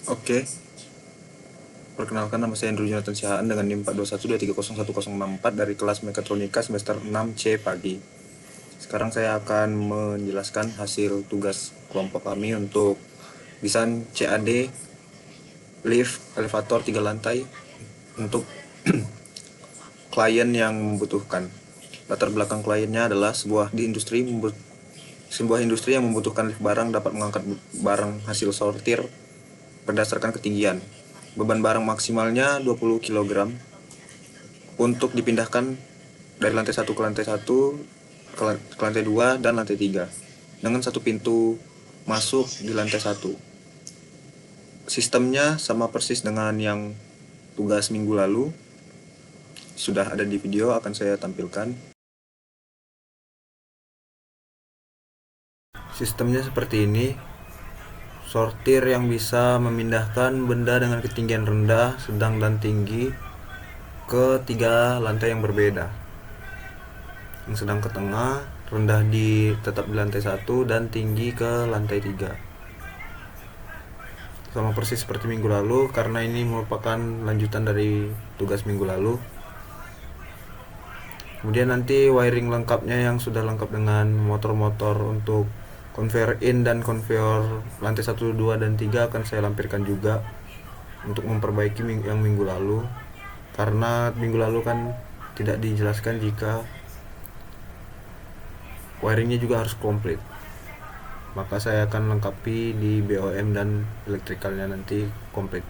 Oke, perkenalkan nama saya Andrew Jonathan Sihaan dengan NIM 42123011064 dari kelas Mekatronika semester 6C pagi. Sekarang saya akan menjelaskan hasil tugas kelompok kami untuk desain CAD lift elevator 3 lantai untuk klien yang membutuhkan. Latar belakang kliennya adalah sebuah industri yang membutuhkan lift barang dapat mengangkat barang hasil sortir berdasarkan ketinggian. Beban barang maksimalnya 20 kg untuk dipindahkan dari lantai 1 ke lantai 1, ke lantai 2 dan lantai 3 dengan satu pintu masuk di lantai 1. Sistemnya sama persis dengan yang tugas minggu lalu. Sudah ada di video, akan saya tampilkan. Sistemnya seperti ini. Sortir yang bisa memindahkan benda dengan ketinggian rendah, sedang, dan tinggi ke 3 lantai yang berbeda. Yang sedang ke tengah, rendah tetap di lantai 1 dan tinggi ke lantai 3. Sama persis seperti minggu lalu karena ini merupakan lanjutan dari tugas minggu lalu. Kemudian nanti wiring lengkapnya yang sudah lengkap dengan motor-motor untuk konveyor in dan konveyor lantai 1, 2, dan 3 akan saya lampirkan juga untuk memperbaiki yang minggu lalu, karena minggu lalu kan tidak dijelaskan jika wiringnya juga harus komplit. Maka saya akan lengkapi di BOM dan elektrikalnya nanti komplit.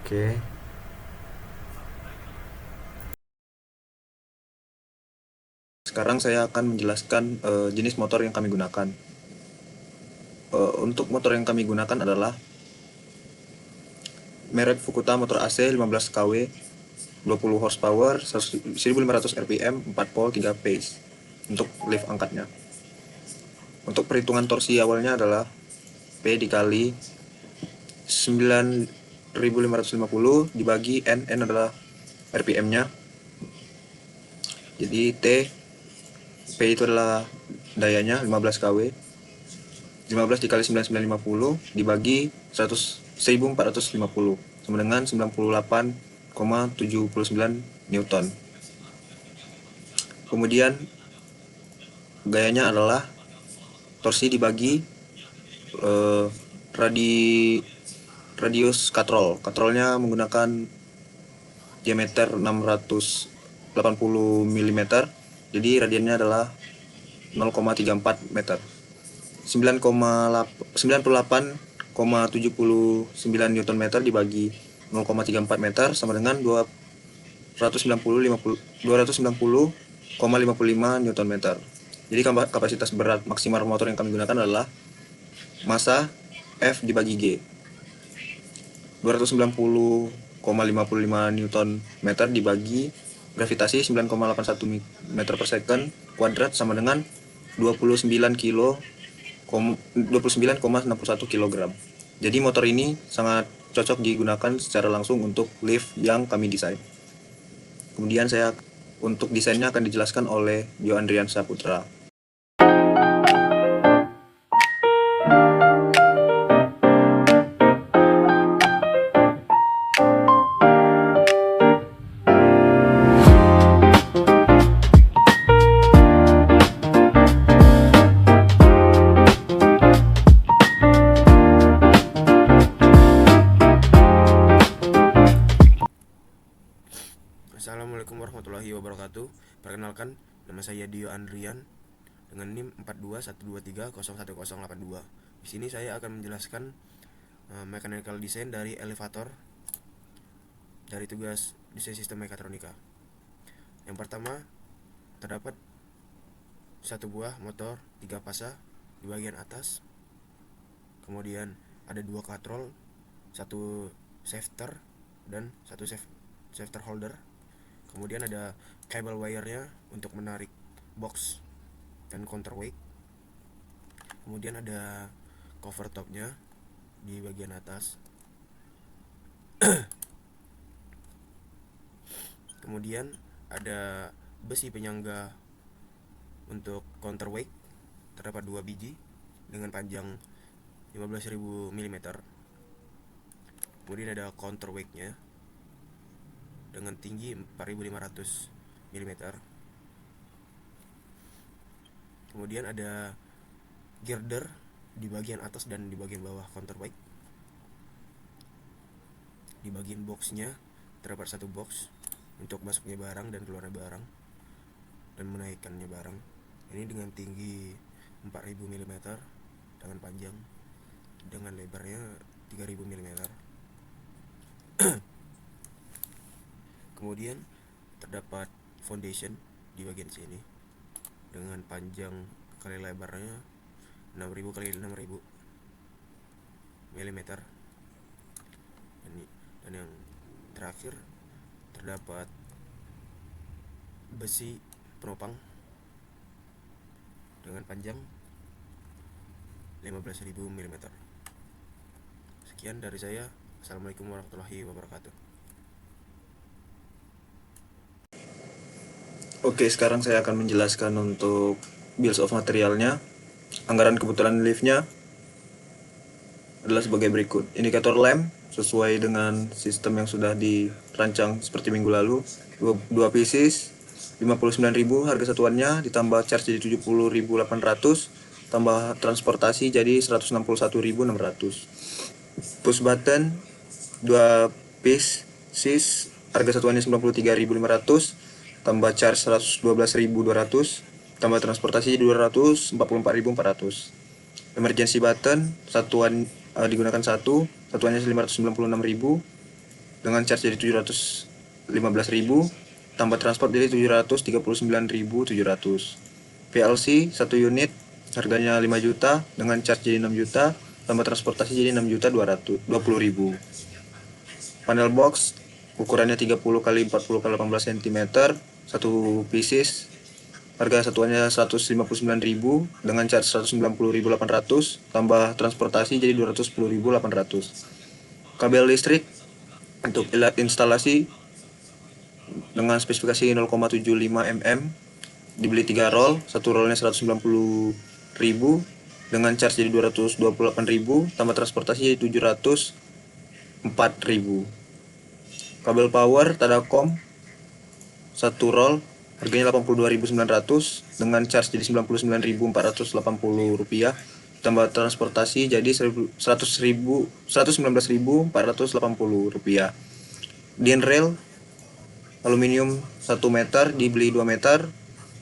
Oke. Sekarang saya akan menjelaskan jenis motor yang kami gunakan. Untuk motor yang kami gunakan adalah merek Fukuta motor AC 15 kW, 20 horsepower, 1500 rpm, 4 pole, 3 phase untuk lift angkatnya. Untuk perhitungan torsi awalnya adalah P dikali 9550 dibagi N adalah rpm-nya. Jadi P itu adalah dayanya 15 kW. 15 dikali 9950 dibagi 1450 sama dengan 98,79 Newton. Kemudian gayanya adalah torsi dibagi radius katrol. Katrolnya menggunakan diameter 680 mm. Jadi radiannya adalah 0,34 meter. 98,79 Newton meter dibagi 0,34 meter sama dengan 290,55 Newton meter. Jadi kapasitas berat maksimal motor yang kami gunakan adalah massa F dibagi G. 290,55 Newton meter dibagi gravitasi 9,81 meter per second kuadrat sama dengan 29,61 kg. Jadi motor ini sangat cocok digunakan secara langsung untuk lift yang kami desain. Kemudian untuk desainnya akan dijelaskan oleh Jo Andrian Saputra. Assalamualaikum warahmatullahi wabarakatuh. Perkenalkan, nama saya Dio Andrian dengan NIM 42123011082. Di sini saya akan menjelaskan mechanical design dari elevator dari tugas desain sistem mekatronika. Yang pertama, terdapat satu buah motor 3 fasa di bagian atas. Kemudian ada 2 katrol, 1 shafter dan 1 shafter holder. Kemudian ada cable wire-nya untuk menarik box dan counterweight. Kemudian ada cover top-nya di bagian atas. Kemudian ada besi penyangga untuk counterweight, terdapat 2 biji dengan panjang 15.000 mm. Kemudian ada counterweight nya dengan tinggi 4500 mm. Kemudian ada girder di bagian atas dan di bagian bawah counterweight. Di bagian boxnya terdapat satu box untuk masuknya barang dan keluarnya barang dan menaikkannya barang. Ini dengan tinggi 4000 mm dengan panjang, dengan lebarnya 3000 mm. Kemudian terdapat foundation di bagian sini dengan panjang kali lebarnya 6000 kali 6000 mm. Dan yang terakhir terdapat besi penopang dengan panjang 15.000 mm. Sekian dari saya. Assalamualaikum warahmatullahi wabarakatuh. Oke, sekarang saya akan menjelaskan untuk bills of materialnya. Anggaran kebutuhan liftnya adalah sebagai berikut. Indikator lem sesuai dengan sistem yang sudah dirancang seperti minggu lalu. 2 pieces 59.000 harga satuannya, ditambah charge jadi 70.800, tambah transportasi jadi 161.600. Push button 2 pieces harga satuannya 93.500, tambah charge 112.200, tambah transportasi jadi 244.400. Emergency button satuan digunakan satuannya 596.000 dengan charge jadi 715.000, tambah transport jadi 739.700. PLC 1 unit harganya 5 juta dengan charge jadi 6 juta, tambah transportasi jadi 6.220.000. Panel box ukurannya 30 x 40 x 18 cm, 1 pieces harga satuannya 159.000 dengan charge 190.800, tambah transportasi jadi 210.800. Kabel listrik untuk instalasi dengan spesifikasi 0,75 mm, dibeli 3 roll, satu rollnya 190.000 dengan charge jadi 228.000, tambah transportasi jadi 704.000. Kabel power Tadacom satu roll harganya 82.900 dengan charge jadi 99.480 rupiah, tambah transportasi jadi 119.480 rupiah. DIN rail aluminium 1 meter dibeli 2 meter,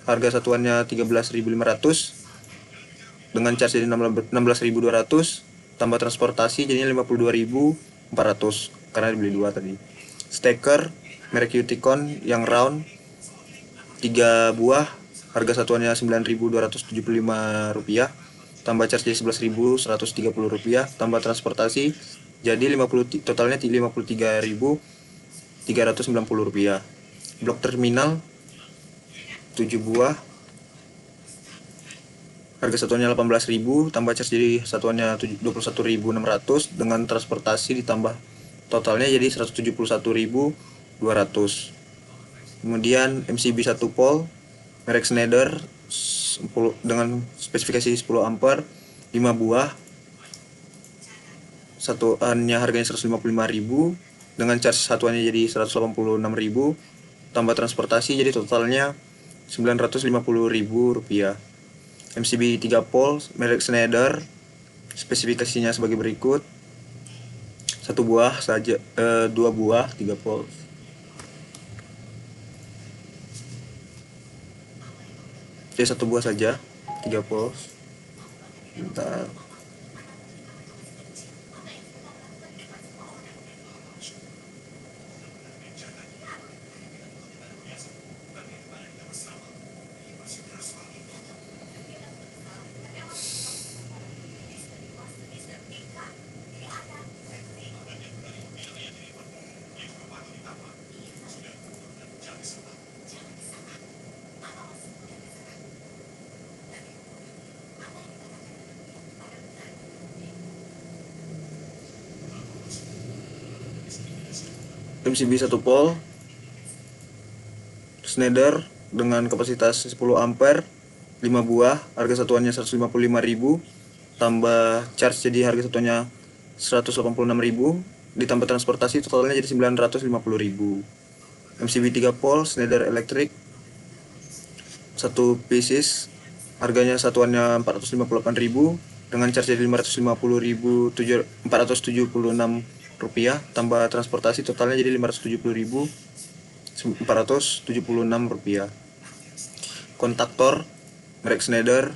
harga satuannya 13.500 dengan charge jadi 16.200, tambah transportasi jadinya 52.400 karena dibeli 2 tadi. Steker merek Uticon yang round 3 buah, harga satuannya 9.275 rupiah, tambah charge jadi 11.130 rupiah, tambah transportasi jadi totalnya 53.390 rupiah. Blok terminal 7 buah, harga satuannya 18.000, tambah charge jadi satuannya 21.600 dengan transportasi ditambah totalnya jadi 171.200. Kemudian MCB 1 pole merek Schneider dengan spesifikasi 10 ampere 5 buah, satuannya harganya 155.000 dengan charge satuannya jadi 186.000, tambah transportasi jadi totalnya 950.000 rupiah. MCB 3 pole merek Schneider spesifikasinya sebagai berikut: 1 buah saja, 2 buah 3 pole. Jadi 1 buah saja 3 pole. Bentar. MCB 1 pole Schneider dengan kapasitas 10 ampere 5 buah, harga satuannya 155.000, tambah charge jadi harga satuannya 186.000 ditambah transportasi totalnya jadi 950.000. MCB 3 pole Schneider Electric 1 pieces, harganya satuannya 458.000 dengan charge jadi 550.476 rupiah, tambah transportasi totalnya jadi 570.476 rupiah. Kontaktor merek Schneider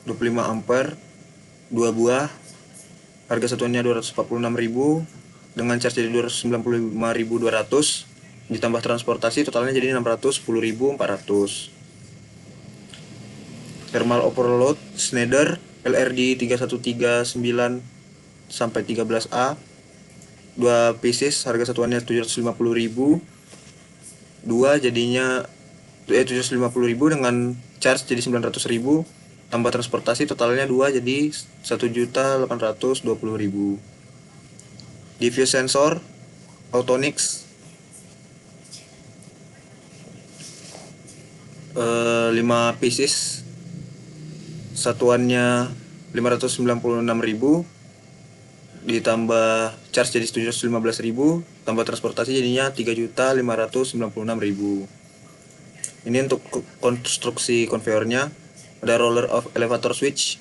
25 ampere 2 buah, harga satuannya 246.000 dengan charge jadi 295.200 ditambah transportasi totalnya jadi 610.400. Thermal overload Schneider LRD 3139 sampai 13A 2 pieces, harga satuannya 750.000, 2 jadinya 750.000 dengan charge jadi 900.000 tambah transportasi totalnya 2 jadi 1.820.000. Diffuse sensor Autonix 5 pieces, satuannya 596.000 ditambah charge jadi 715.000 tambah transportasi jadinya 3.596.000. Ini untuk konstruksi konveyornya. Ada roller of elevator switch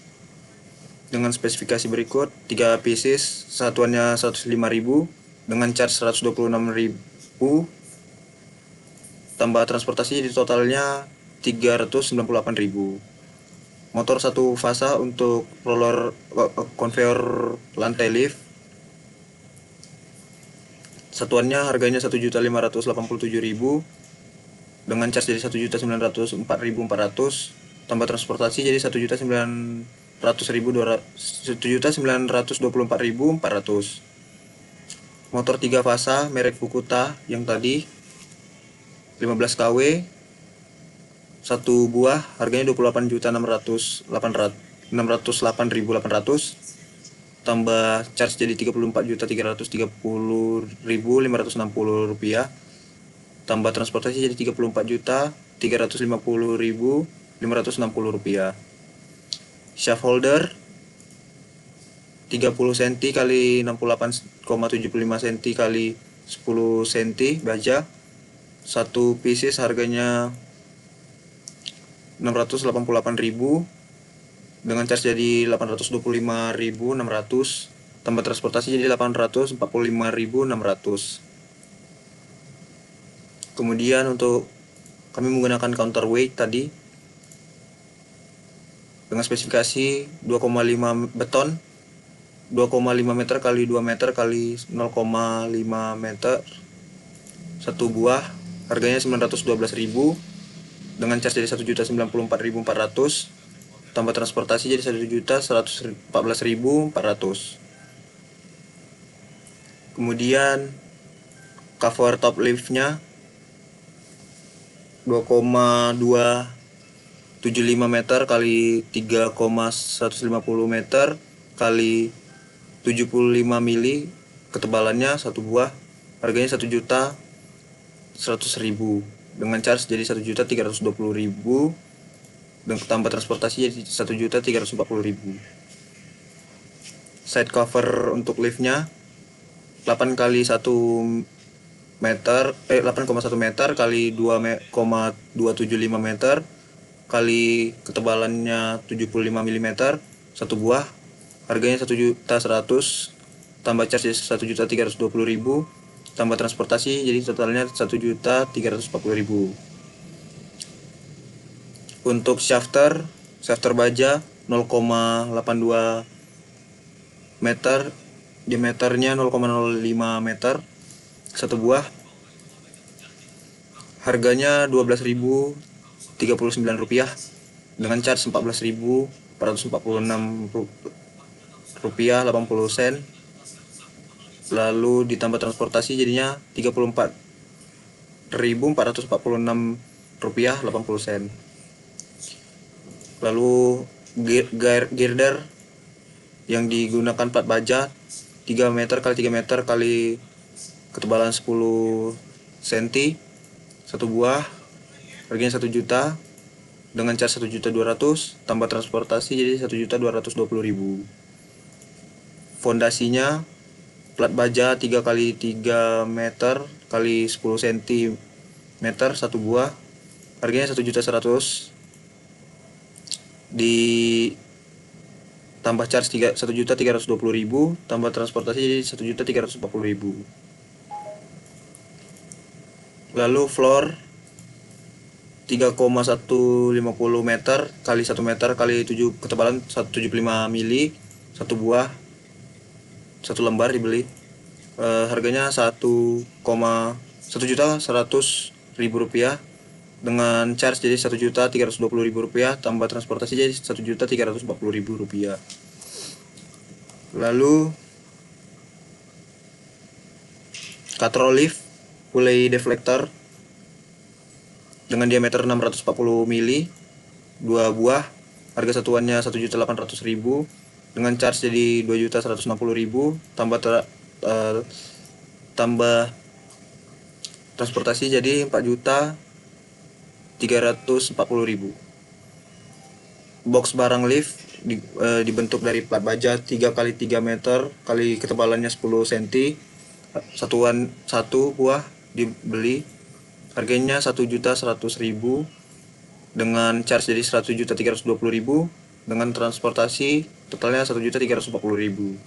dengan spesifikasi berikut: 3 pieces, satuannya 105.000 dengan charge 126.000 tambah transportasi jadi totalnya 398.000. Motor satu fasa untuk roller konveyor lantai lift, satuannya harganya 1.587.000 dengan charge jadi 1.904.400 tambah transportasi jadi 1.924.400. Motor 3 fasa merek Fukuta yang tadi 15 kW, satu buah, harganya 28.608.800 tambah charge jadi 34.330.560 rupiah tambah transportasi jadi 34.350.560 rupiah. Shaft holder 30 cm kali 68,75 cm kali 10 cm baja, 1 pieces, harganya 688.000 dengan charge jadi 825.600 tambah transportasi jadi 845.600. Kemudian untuk kami menggunakan counterweight tadi dengan spesifikasi 2,5 beton 2,5 meter kali 2 meter kali 0,5 meter, satu buah, harganya 912.000 dengan charge jadi 1.094.400 tambah transportasi jadi 1.114.400. Kemudian cover top liftnya 2,275 meter kali 3,150 meter kali 75 mili ketebalannya, satu buah, harganya 1.100.000 dengan charge jadi 1.320.000 dan tambah transportasi jadi 1.340.000. Side cover untuk liftnya 8 kali 1 meter 8,1 meter kali 2,275 meter kali ketebalannya 75 mm, satu buah, harganya 1.100.000 tambah charge 1.320.000 tambah transportasi jadi totalnya 1.340.000. Untuk shafter baja 0,82 meter, diameternya 0,05 meter, satu buah, harganya 12.039 rupiah dengan charge 14.446 rupiah 80 sen, lalu ditambah transportasi jadinya 34.446 rupiah 80 sen. Lalu girder yang digunakan plat baja 3 meter kali 3 meter kali ketebalan 10 cm, satu buah, harganya 1 juta dengan charge 1.200.000 tambah transportasi jadi 1.220.000. Fondasinya plat baja 3 kali 3 meter kali 10 cm satu buah, harganya 1.100.000, di tambah charge 1.320.000, tambah transportasi jadi 1.340.000. Lalu floor 3,150 meter kali 1 meter kali 7, ketebalan 175 mili, satu buah, satu lembar dibeli. Harganya 1.100.000 rupiah, dengan charge jadi 1.320.000 rupiah, tambah transportasi jadi 1.340.000 rupiah. Lalu katrol lift pulley deflector dengan diameter 640 mili, 2 buah, harga satuannya 1.800.000, dengan charge jadi 2.160.000, tambah transportasi jadi 4.340.000. Box barang lift dibentuk dari plat baja 3 kali 3 meter kali ketebalannya 10 cm, satuan satu buah dibeli, harganya 1.100.000, dengan charge jadi 1.320.000, dengan transportasi totalnya 1.340.000.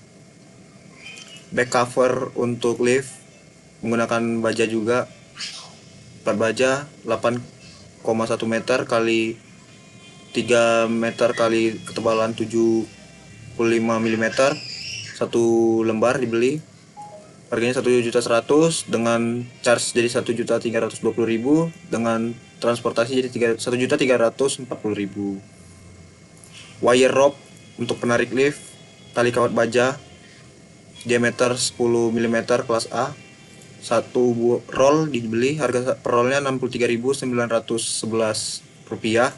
Back cover untuk lift menggunakan baja juga, plat baja 8,1 meter kali 3 meter kali ketebalan 75 mm, satu lembar dibeli, harganya 1.100.000, dengan charge jadi 1.320.000, dengan transportasi jadi 1.340.000. Wire rope untuk penarik lift, tali kawat baja diameter 10 mm kelas A, satu roll dibeli, harga per rollnya 63.911 rupiah,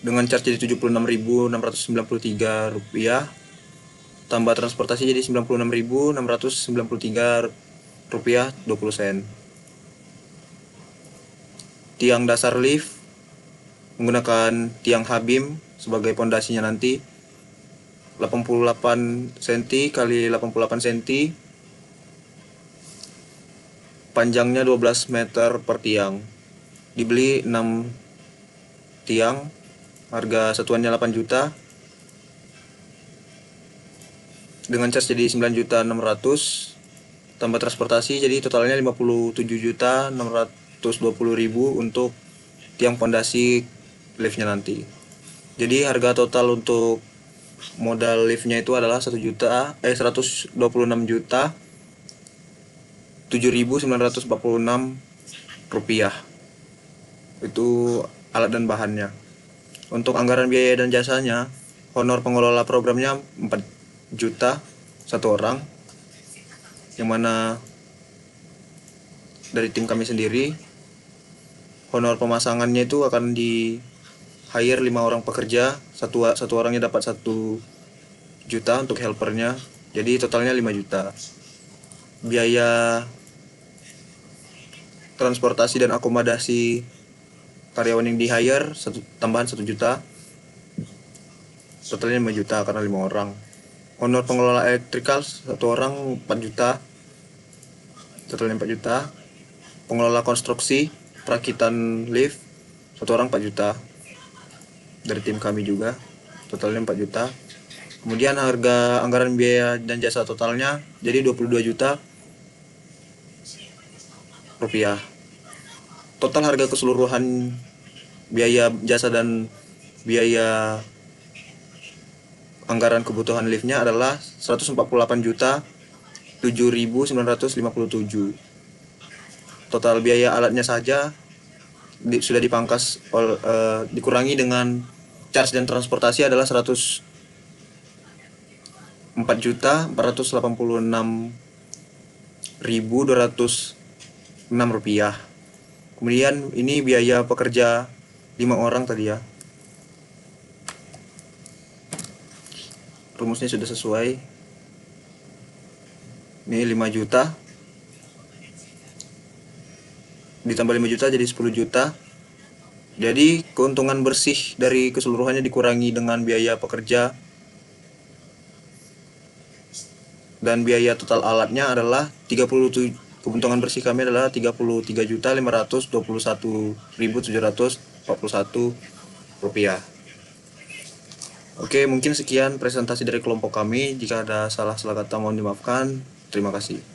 dengan charge jadi 76.693 rupiah, tambah transportasi jadi 96.693 rupiah 20 sen. Tiang dasar lift menggunakan tiang Habim sebagai pondasinya nanti, 88 cm kali 88 cm, panjangnya 12 meter per tiang, dibeli 6 tiang, harga satuannya 8 juta, dengan charge jadi 9.600.000, tambah transportasi jadi totalnya 57.620.000 untuk tiang pondasi liftnya nanti. Jadi harga total untuk modal liftnya itu adalah 126.746.946 rupiah. Itu alat dan bahannya. Untuk anggaran biaya dan jasanya, honor pengelola programnya 4 juta satu orang, yang mana dari tim kami sendiri. Honor pemasangannya itu akan di hire 5 orang pekerja, satu orangnya dapat 1 juta untuk helpernya, jadi totalnya 5 juta. Biaya transportasi dan akomodasi karyawan yang di hire tambahan 1 juta, totalnya 5 juta karena 5 orang. Honor pengelola elektrikal 1 orang 4 juta, totalnya 4 juta. Pengelola konstruksi perakitan lift 1 orang 4 juta dari tim kami juga, totalnya 4 juta. Kemudian harga anggaran biaya dan jasa totalnya jadi 22 juta rupiah. Total harga keseluruhan biaya jasa dan biaya anggaran kebutuhan liftnya adalah 148.007.957. Total biaya alatnya saja sudah dipangkas dikurangi dengan charge dan transportasi adalah 104.486.206 rupiah. Kemudian ini biaya pekerja 5 orang tadi ya. Rumusnya sudah sesuai. Ini 5 juta ditambah 5 juta jadi 10 juta. Jadi keuntungan bersih dari keseluruhannya dikurangi dengan biaya pekerja dan biaya total alatnya adalah 37, keuntungan bersih kami adalah 33.521.741 rupiah. Oke, mungkin sekian presentasi dari kelompok kami. Jika ada salah kata mohon dimaafkan. Terima kasih.